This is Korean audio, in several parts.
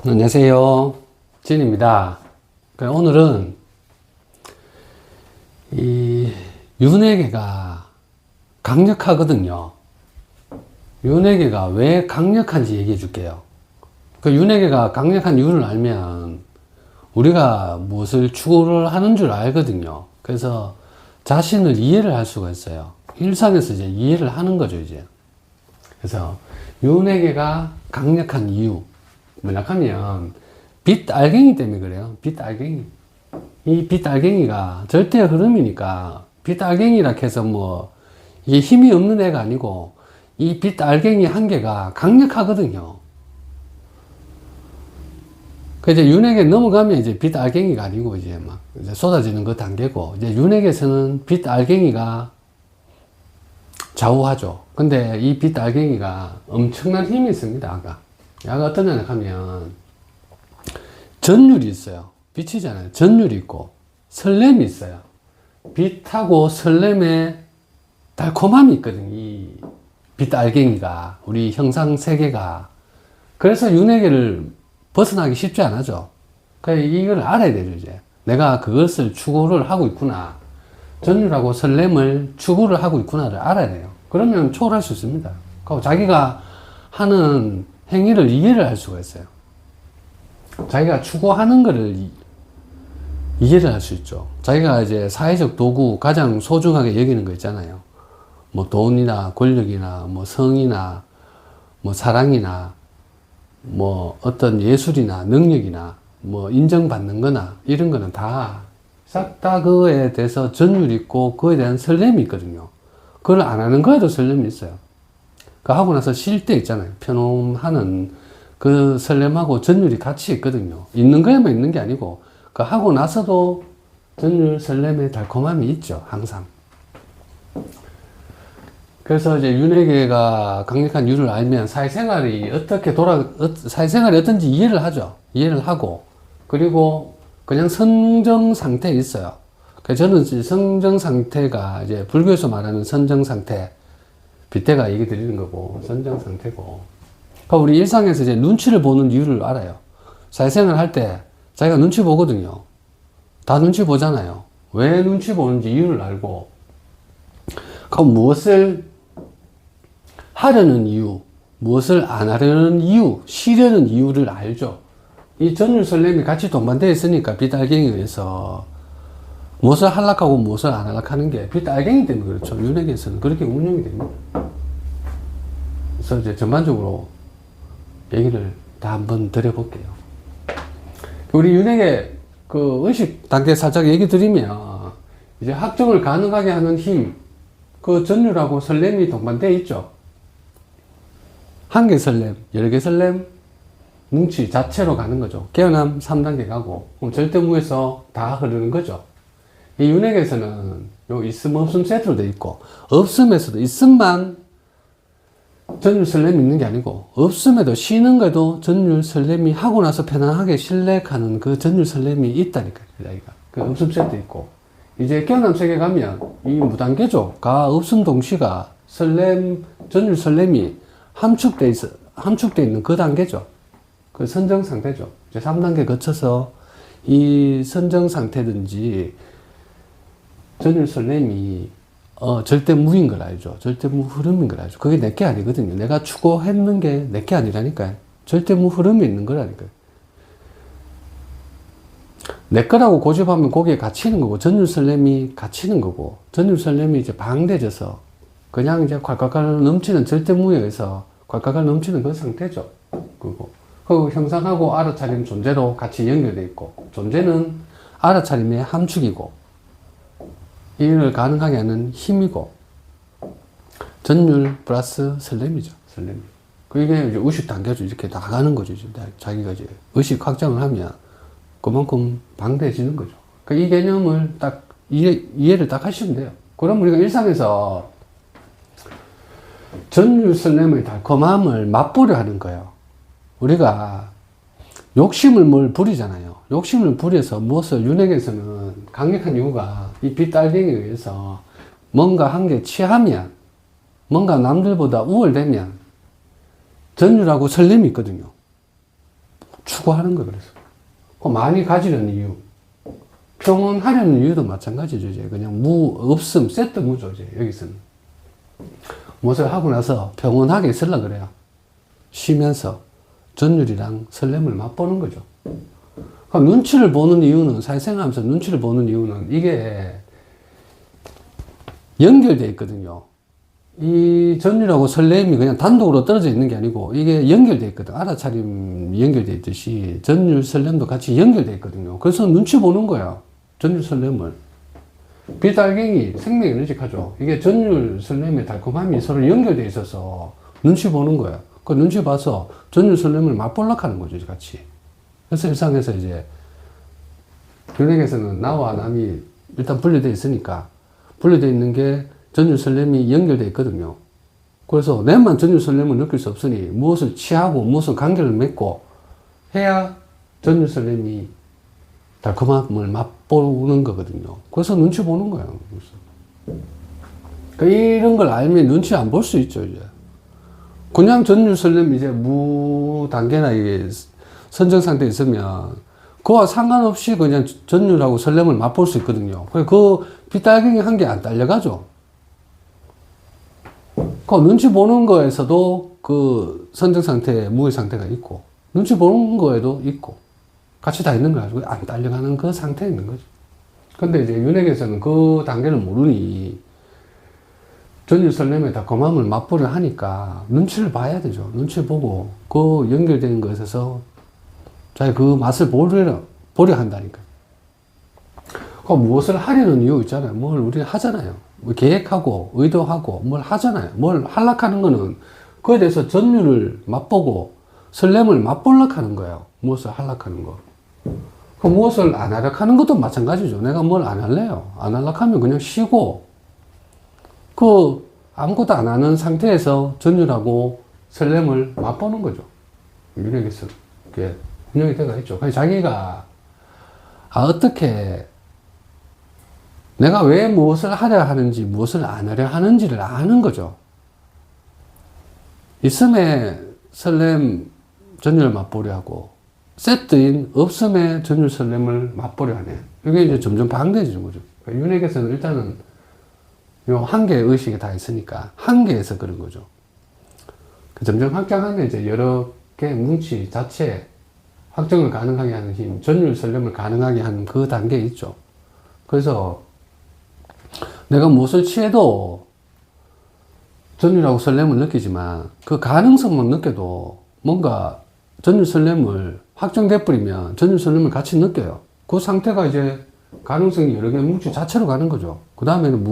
안녕하세요. 진입니다. 오늘은 이 윤회계가 강력하거든요. 윤회계가 왜 강력한지 얘기해 줄게요. 그 윤회계가 강력한 이유를 알면 우리가 무엇을 추구를 하는 줄 알거든요. 그래서 자신을 이해를 할 수가 있어요. 일상에서 이제 이해를 하는 거죠, 이제. 그래서 윤회계가 강력한 이유. 뭐냐하면 빛알갱이 때문에 그래요. 빛알갱이. 이 빛알갱이가 절대 흐름이니까 빛알갱이라 해서 뭐 이게 힘이 없는 애가 아니고 이 빛알갱이 한 개가 강력하거든요. 그 이제 윤회계 넘어가면 이제 빛알갱이가 아니고 이제 막 이제 쏟아지는 그 단계고, 이제 윤회계에서는 빛알갱이가 좌우하죠. 근데 이 빛알갱이가 엄청난 힘이 있습니다. 아까 어떠냐 하면 전율이 있어요. 빛이잖아요. 전율이 있고 설렘이 있어요. 빛하고 설렘의 달콤함이 있거든요. 이 빛알갱이가, 우리 형상세계가. 그래서 윤회계를 벗어나기 쉽지 않아죠. 그러니까 이걸 알아야 되죠. 이제 내가 그것을 추구를 하고 있구나, 전율하고 설렘을 추구를 하고 있구나를 알아야 돼요. 그러면 초월할 수 있습니다. 그리고 자기가 하는 행위를 이해를 할 수가 있어요. 자기가 추구하는 것을 이해를 할 수 있죠. 자기가 이제 사회적 도구 가장 소중하게 여기는 거 있잖아요. 뭐 돈이나 권력이나 뭐 성이나 뭐 사랑이나 뭐 어떤 예술이나 능력이나 뭐 인정받는 거나 이런 거는 다 싹 다 그거에 대해서 전율이 있고 그거에 대한 설렘이 있거든요. 그걸 안 하는 거에도 설렘이 있어요. 그 하고 나서 쉴 때 있잖아요. 편홈하는 그 설렘하고 전율이 같이 있거든요. 있는 거에만 있는 게 아니고 그 하고 나서도 전율 설렘의 달콤함이 있죠. 항상. 그래서 이제 윤회계가 강력한 이유를 알면 사회생활이 사회생활이 어떤지 이해를 하죠. 이해를 하고, 그리고 그냥 선정 상태에 있어요. 그래서 저는 이제 선정 상태가 이제 불교에서 말하는 선정 상태, 빗대가 얘기 드리는 거고, 선정 상태고. 그러니까 우리 일상에서 이제 눈치를 보는 이유를 알아요. 사회생활 할 때 자기가 눈치 보거든요. 다 눈치 보잖아요. 왜 눈치 보는지 이유를 알고, 그럼 무엇을 하려는 이유, 무엇을 안 하려는 이유, 쉬려는 이유를 알죠. 이 전율 설렘이 같이 동반되어 있으니까 빛알갱이에 의해서 무엇을 하려고 무엇을 안 하려고 하는 게 빛알갱이 때문에 그렇죠. 윤회계에서는 그렇게 운영이 됩니다. 그래서 이제 전반적으로 얘기를 다 한번 드려볼게요. 우리 윤회계 그 의식 단계 살짝 얘기 드리면, 이제 학정을 가능하게 하는 힘, 그 전율하고 설렘이 동반되어 있죠. 한 개 설렘, 여러 개 설렘, 뭉치 자체로 가는 거죠. 깨어남 3단계 가고, 그럼 절대무에서 다 흐르는 거죠. 이 윤회계에서는 요 있음 없음 세트로 되어 있고, 없음에서도 있음만 전율 설렘이 있는 게 아니고, 없음에도 쉬는 거에도 전율 설렘이 하고 나서 편안하게 쉴래가는 그 전율 설렘이 있다니까요. 그 없음 세트 있고, 이제 깨어남 세계 가면 이 무단계죠. 가 없음 동시가 설렘, 전율 설렘이 함축돼 있는 그 단계죠. 그 선정 상태죠. 이제 3단계 거쳐서 이 선정 상태든지 전율 설렘이 절대 무인 걸 알죠. 절대 무 흐름인 걸 알죠. 그게 내게 아니거든요. 내가 추구했는 게 내게 아니라니까요. 절대 무 흐름이 있는 거라니까요. 내 거라고 고집하면 거기에 갇히는 거고, 전율 설렘이 갇히는 거고, 전율 설렘이 이제 방대져서 그냥 이제 콸콸콸 넘치는 절대무에 의해서 콸콸콸 넘치는 그 상태죠. 그 형상하고 알아차림 존재로 같이 연결되어 있고, 존재는 알아차림의 함축이고, 이를 가능하게 하는 힘이고, 전율 플러스 설렘이죠. 설렘. 그게 이제 의식 단계로 이렇게 나가는 거죠. 자기가 이제 의식 확장을 하면 그만큼 방대해지는 거죠. 이 개념을 딱 이해를 딱 하시면 돼요. 그럼 우리가 일상에서 전율 설렘의 달콤함을 맛보려 하는 거예요. 우리가 욕심을 뭘 부리잖아요. 욕심을 부려서 무엇을, 윤회계에서는 강력한 이유가 이 빛달갱이에 의해서 뭔가 한 개 취하면, 뭔가 남들보다 우월되면 전율하고 설렘이 있거든요. 추구하는 거예요. 그래서 그 많이 가지는 이유, 평온하려는 이유도 마찬가지죠. 이제 그냥 없음, 세트 무죠. 이제 여기서는 무엇을 하고 나서 평온하게 있으려 그래요. 쉬면서 전율이랑 설렘을 맛보는 거죠. 그러니까 눈치를 보는 이유는, 사회생활하면서 눈치를 보는 이유는 이게 연결되어 있거든요. 이 전율하고 설렘이 그냥 단독으로 떨어져 있는 게 아니고 이게 연결되어 있거든. 알아차림이 연결되어 있듯이 전율, 설렘도 같이 연결되어 있거든요. 그래서 눈치 보는 거야. 전율, 설렘을. 비달갱이 생명이 일직하죠. 이게 전율, 설렘의 달콤함이 서로 연결되어 있어서 눈치 보는 거야. 그 눈치 봐서 전율, 설렘을 맛보려고 하는 거죠. 같이. 그래서 일상에서 이제 윤핵에서는 나와 남이 일단 분리되어 있으니까 분리되어 있는 게 전율 설렘이 연결되어 있거든요. 그래서 내만 전율 설렘을 느낄 수 없으니 무엇을 취하고 무엇을 관계를 맺고 해야 전율 설렘이 달콤함을 맛보는 거거든요. 그래서 눈치 보는 거예요. 그러니까 이런 걸 알면 눈치 안 볼 수 있죠, 이제. 그냥 전율 설렘 이제 무 단계나 이게 선정 상태에 있으면 그와 상관없이 그냥 전율하고 설렘을 맛볼 수 있거든요. 그 비달갱이 한 개 안 딸려가죠. 그 눈치 보는 거에서도 그 선정 상태, 무의 상태가 있고, 눈치 보는 거에도 있고, 같이 다 있는 거 가지고 안 딸려가는 그 상태에 있는 거죠. 근데 이제 윤핵에서는 그 단계를 모르니, 전율 설렘의 달콤함을 맛보려 하니까 눈치를 봐야 되죠. 눈치 보고, 그 연결된 것에서 자기 그 맛을 보려 한다니까. 그 무엇을 하려는 이유 있잖아요. 뭘 우리는 하잖아요. 뭐 계획하고, 의도하고, 뭘 하잖아요. 뭘 하려고 하는 거는 그에 대해서 전율을 맛보고, 설렘을 맛보려고 하는 거예요. 무엇을 하려고 하는 거. 그 무엇을 안 하려고 하는 것도 마찬가지죠. 내가 뭘 안 할래요. 안 하려고 하면 그냥 쉬고, 그 아무것도 안 하는 상태에서 전율하고 설렘을 맛보는 거죠. 윤핵에서 그게 운영이 되가 있죠. 그냥 자기가 어떻게 내가 왜 무엇을 하려 하는지 무엇을 안 하려 하는지를 아는 거죠. 있음에 설렘 전율을 맛보려 하고 세트인 없음의 전율 설렘을 맛보려 하네. 이게 이제 점점 방대해지는 거죠. 그러니까 윤핵에서는 일단은 요 한계의 의식이 다 있으니까 한계에서 그런 거죠. 점점 확장하면 이제 여러 개의 뭉치 자체 확정을 가능하게 하는 힘, 전율 설렘을 가능하게 하는 그 단계에 있죠. 그래서 내가 무엇을 취해도 전율하고 설렘을 느끼지만 그 가능성만 느껴도 뭔가 전율 설렘을 확정돼 버리면 전율 설렘을 같이 느껴요. 그 상태가 이제 가능성이 여러 개의 뭉치 자체로 가는 거죠. 그 다음에는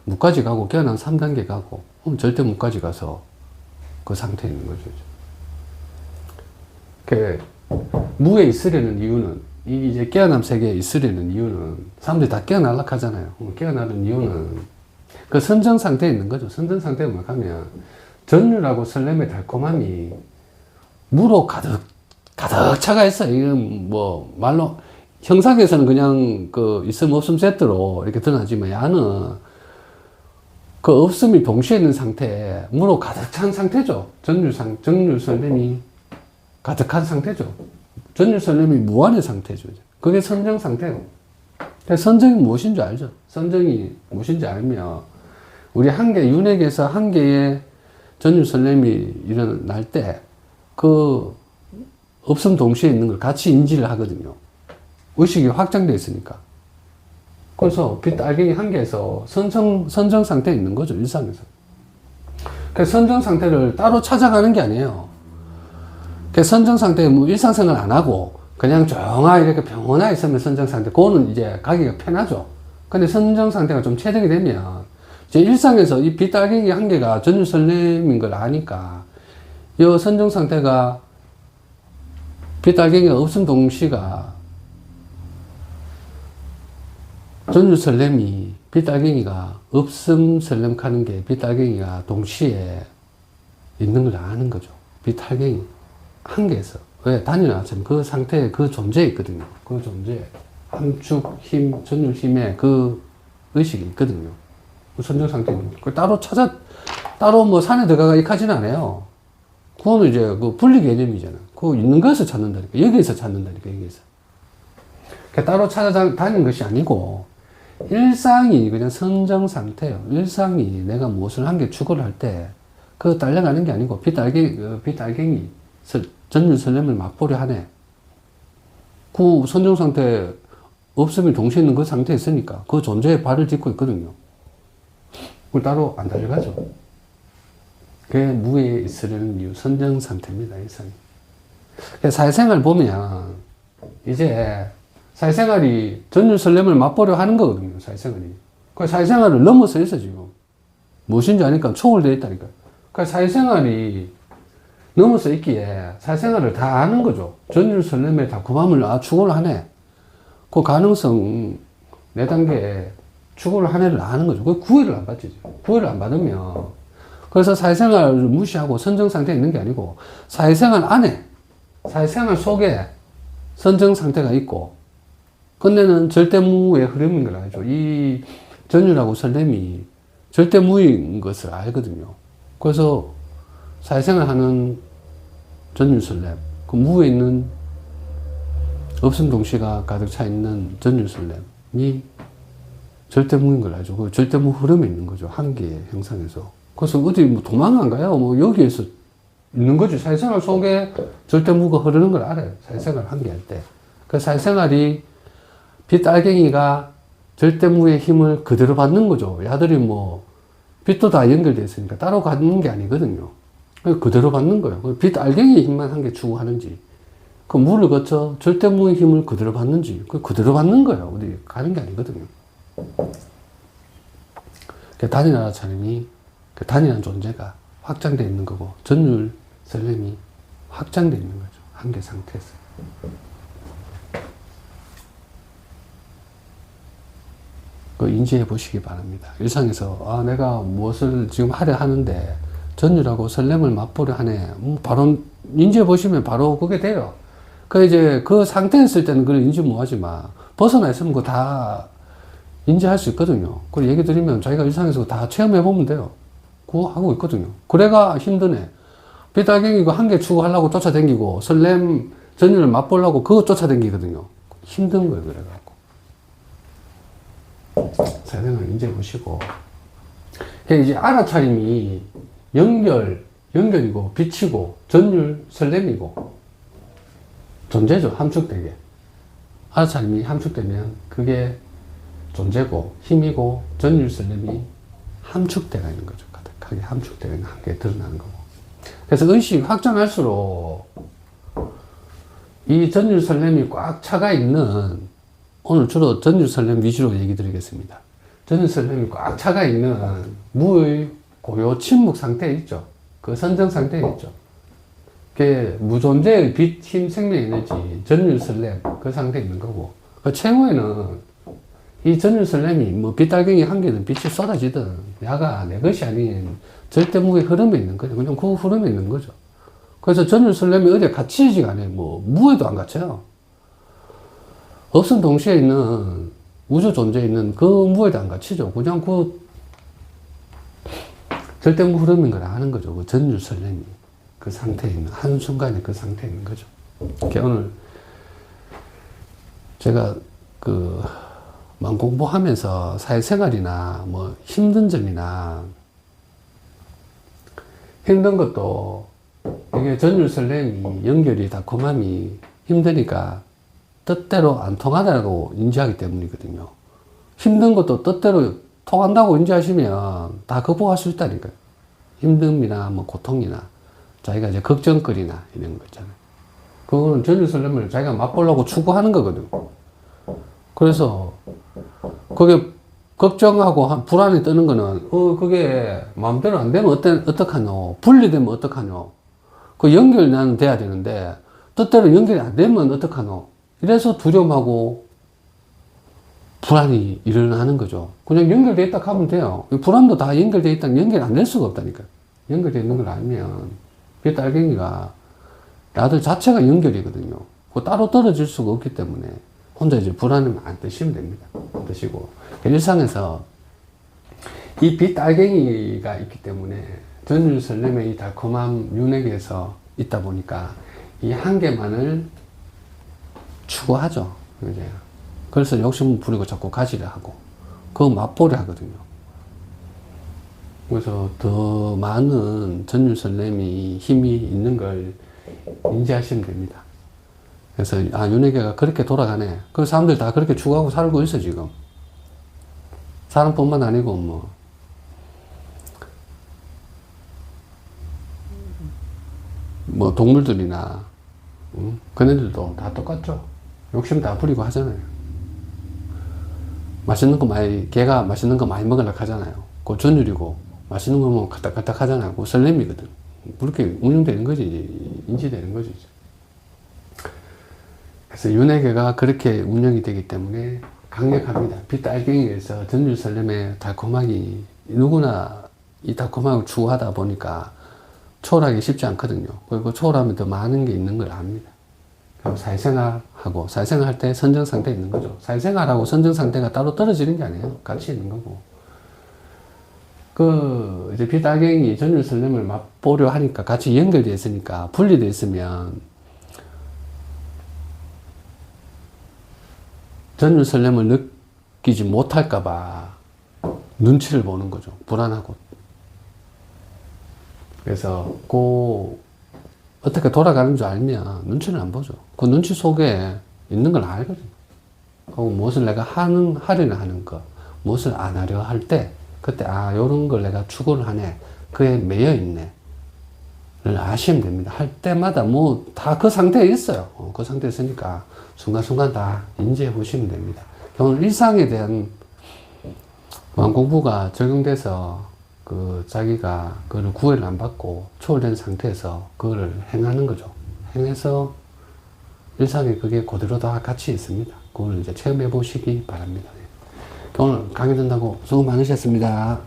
무까지 가고 깨어난 3단계 가고 절대 무까지 가서 그 상태에 있는 거죠. 그 무에 있으려는 이유는 이제 깨어남 세계에 있으려는 이유는 사람들이 다 깨어나려고 하잖아요. 깨어나는 이유는 그 선정 상태에 있는 거죠. 선정 상태에 뭐 하면 전율하고 설렘의 달콤함이 무로 가득 차가 있어요. 이건 뭐 말로 형상에서는 그냥 그 있음 없음 세트로 이렇게 드러나지만 야는 그 없음이 동시에 있는 상태에 무로 가득 찬 상태죠. 전율 설렘이 가득한 상태죠. 전율 설렘이 무한의 상태죠. 그게 선정 상태고. 선정이 무엇인 줄 알죠? 선정이 무엇인지 알면 우리 한계, 윤핵에서 한 개의 전율 설렘이 일어날 때 그 없음 동시에 있는 걸 같이 인지를 하거든요. 의식이 확장되어 있으니까. 그래서 빛알갱이 한계에서 선정 상태에 있는 거죠, 일상에서. 그 선정 상태를 따로 찾아가는 게 아니에요. 그 선정 상태에 뭐 일상생활 안 하고 그냥 조용하게 이렇게 평온하게 있으면 선정 상태, 그거는 이제 가기가 편하죠. 근데 선정 상태가 좀 체득이 되면 이제 일상에서 이 빛알갱이 한계가 전율 설렘인 걸 아니까 이 선정 상태가 빛알갱이가 없음 동시가 전율 설렘이 빛알갱이가 없음 설렘 하는 게 빛알갱이가 동시에 있는 걸 아는 거죠. 빛알갱이 한계에서. 왜? 단일화처럼 그 상태에 그 존재에 있거든요. 그 존재. 함축 힘, 전율 힘에 그 의식이 있거든요. 그 선정 상태는. 그 따로 뭐 산에 들어가가 익하지는 않아요. 그거는 이제 그 분리 개념이잖아. 그 그거 있는 것에서 찾는다니까. 여기에서 찾는다니까, 여기에서. 따로 찾아다니는 것이 아니고, 일상이 그냥 선정 상태예요. 일상이 내가 무엇을 한 게 추구를 할 때, 그거 딸려가는 게 아니고, 빛달갱이, 전율 설렘을 맛보려 하네. 그 선정 상태 없으면 동시에 있는 그 상태에 있으니까, 그 존재에 발을 딛고 있거든요. 그걸 따로 안 달려가죠. 그게 무에 있으려는 이유, 선정 상태입니다, 일상이. 사회생활 보면, 이제, 사회생활이 전율 설렘을 맛보려 하는 거거든요, 사회생활이. 그 사회생활을 넘어서 있어, 지금. 무엇인지 아니까 초월되어 있다니까. 그 사회생활이 넘어서 있기에 사회생활을 다 아는 거죠. 전율 설렘의 달콤함을 추구를 하네. 그 가능성 4단계에 추구를 하네를 아는 거죠. 그 구애를 안 받지. 구애를 안 받으면. 그래서 사회생활을 무시하고 선정 상태에 있는 게 아니고, 사회생활 안에, 사회생활 속에 선정 상태가 있고, 끝내는 절대무의 흐름인 걸 알죠. 이 전율하고 설렘이 절대무인 것을 알거든요. 그래서 사회생활 하는 전율 설렘, 그 무에 있는 없음 동시가 가득 차 있는 전율 설렘이 절대무인 걸 알죠. 그 절대무 흐름에 있는 거죠. 한계의 형상에서. 그래서 어디 뭐 도망 안 가요. 뭐 여기에서 있는 거죠. 사회생활 속에 절대무가 흐르는 걸 알아요. 사회생활 한계할 때. 그 사회생활이 빛알갱이가 절대무의 힘을 그대로 받는 거죠. 야들이 뭐 빛도 다 연결되어 있으니까 따로 갖는 게 아니거든요. 그대로 받는 거예요. 빛알갱이의 힘만 한 개 추구하는지, 그 물을 거쳐 절대무의 힘을 그대로 받는지, 그대로 받는 거예요. 어디 가는 게 아니거든요. 단일 알아차림이, 그 단일한 존재가 확장되어 있는 거고, 전율 설렘이 확장되어 있는 거죠. 한계 상태에서. 그 인지해 보시기 바랍니다. 일상에서, 내가 무엇을 지금 하려 하는데, 전율하고 설렘을 맛보려 하네. 바로 인지해 보시면 바로 그게 돼요. 이제 그 상태에 있을 때는 그걸 인지 못 하지만, 벗어나 있으면 그거 다 인지할 수 있거든요. 그걸 얘기 드리면 자기가 일상에서 다 체험해 보면 돼요. 그거 하고 있거든요. 그래가 힘드네. 빛달갱이고 한계 추구하려고 쫓아다니고, 설렘, 전율을 맛보려고 그거 쫓아다니거든요. 힘든 거예요, 그래갖고. 사회생활 인지해 보시고. 이제 알아차림이 연결이고, 빛이고, 전율, 설렘이고, 존재죠, 함축되게. 알아차림이 함축되면 그게 존재고, 힘이고, 전율, 설렘이 함축되어 있는 거죠. 가득하게 함축되어 있는 한계에 드러나는 거고. 그래서 의식 확장할수록 이 전율, 설렘이 꽉 차가 있는, 오늘 주로 전율, 설렘 위주로 얘기 드리겠습니다. 전율, 설렘이 꽉 차가 있는 무의 고요 침묵 상태에 있죠. 그 선정 상태에 있죠. 그게 무존재의 빛, 힘, 생명, 에너지, 전율, 설렘, 그 상태에 있는 거고. 그 최후에는 이 전율, 설렘이 뭐 빛달갱이 한 개는 빛이 쏟아지든, 야가 내 것이 아닌 절대무의 흐름에 있는 거죠. 그냥 그 흐름에 있는 거죠. 그래서 전율, 설렘이 어디에 갇히지가 않아요. 뭐, 무에도 안 갇혀요. 없음 동시에 있는 우주 존재에 있는 그 무에도 안 갇히죠. 그냥 그 절대무 흐름인 걸 아는 거죠. 그 전율, 설렘이. 그 상태에 있는, 한순간에 그 상태에 있는 거죠. 오늘 제가 공부하면서 사회생활이나 뭐 힘든 점이나 힘든 것도 이게 전율, 설렘이 연결이 달콤함이 힘드니까 뜻대로 안 통하다고 인지하기 때문이거든요. 힘든 것도 뜻대로 통한다고 인지하시면 다 극복할 수 있다니까요. 힘듦이나 뭐 고통이나 자기가 이제 걱정거리나 이런 거 있잖아요. 그거는 전율, 설렘을 자기가 맛보려고 추구하는 거거든요. 그래서 그게 걱정하고 불안이 뜨는 거는 그게 마음대로 안 되면 어떡하노? 분리되면 어떡하노? 그 연결이 돼야 되는데 뜻대로 연결이 안 되면 어떡하노? 이래서 두려움하고 불안이 일어나는 거죠. 그냥 연결되어 있다 하면 돼요. 불안도 다 연결되어 있다면 연결이 안 될 수가 없다니까요. 연결되어 있는 걸 알면 빛달갱이가 나들 자체가 연결이거든요. 그 따로 떨어질 수가 없기 때문에 혼자 이제 불안을 안 드시면 됩니다. 안 드시고 일상에서 이 빛달갱이가 있기 때문에 전율, 설렘의 이 달콤함 윤회계에서 있다 보니까 이 한계만을 추구하죠. 이제. 그래서 욕심 부리고 자꾸 가지려 하고, 그거 맛보려 하거든요. 그래서 더 많은 전율설렘이 힘이 있는 걸 인지하시면 됩니다. 그래서, 아, 윤회계가 그렇게 돌아가네. 그 사람들 다 그렇게 추구하고 살고 있어, 지금. 사람뿐만 아니고, 동물들이나, 그네들도 다 똑같죠. 욕심 다 부리고 하잖아요. 맛있는 거 개가 맛있는 거 많이 먹으려고 하잖아요. 그거 전율이고, 맛있는 거 먹으면 까딱까딱 하잖아요. 그거 설렘이거든. 그렇게 운영되는 거지, 인지되는 거지. 그래서 윤회계가 그렇게 운영이 되기 때문에 강력합니다. 빛알갱이에서 전율 설렘의 달콤하기, 누구나 이 달콤함을 추구하다 보니까 초월하기 쉽지 않거든요. 그리고 초월하면 더 많은 게 있는 걸 압니다. 그럼 사회생활하고, 사회생활 할 때 선정상태에 있는 거죠. 사회생활하고 선정상태가 따로 떨어지는 게 아니에요. 같이 있는 거고. 이제 빛알갱이 전율 설렘을 맛보려 하니까 같이 연결되어 있으니까, 분리되어 있으면, 전율 설렘을 느끼지 못할까봐 눈치를 보는 거죠. 불안하고. 그래서, 어떻게 돌아가는 줄 알면 눈치를 안 보죠. 그 눈치 속에 있는 걸 알거든요. 그리고 무엇을 내가 하려고 하는 거, 무엇을 안 하려 할 때, 그때, 아, 요런 걸 내가 추구를 하네. 그에 매여 있네. 를 아시면 됩니다. 할 때마다 다 그 상태에 있어요. 그 상태에 있으니까 순간순간 다 인지해 보시면 됩니다. 오늘 일상에 대한 공부가 적용돼서 자기가 그걸 구애를 안 받고 초월된 상태에서 그거를 행하는 거죠. 행해서 일상에 그게 그대로 다 같이 있습니다. 그걸 이제 체험해 보시기 바랍니다. 오늘 강의 듣는다고 수고 많으셨습니다.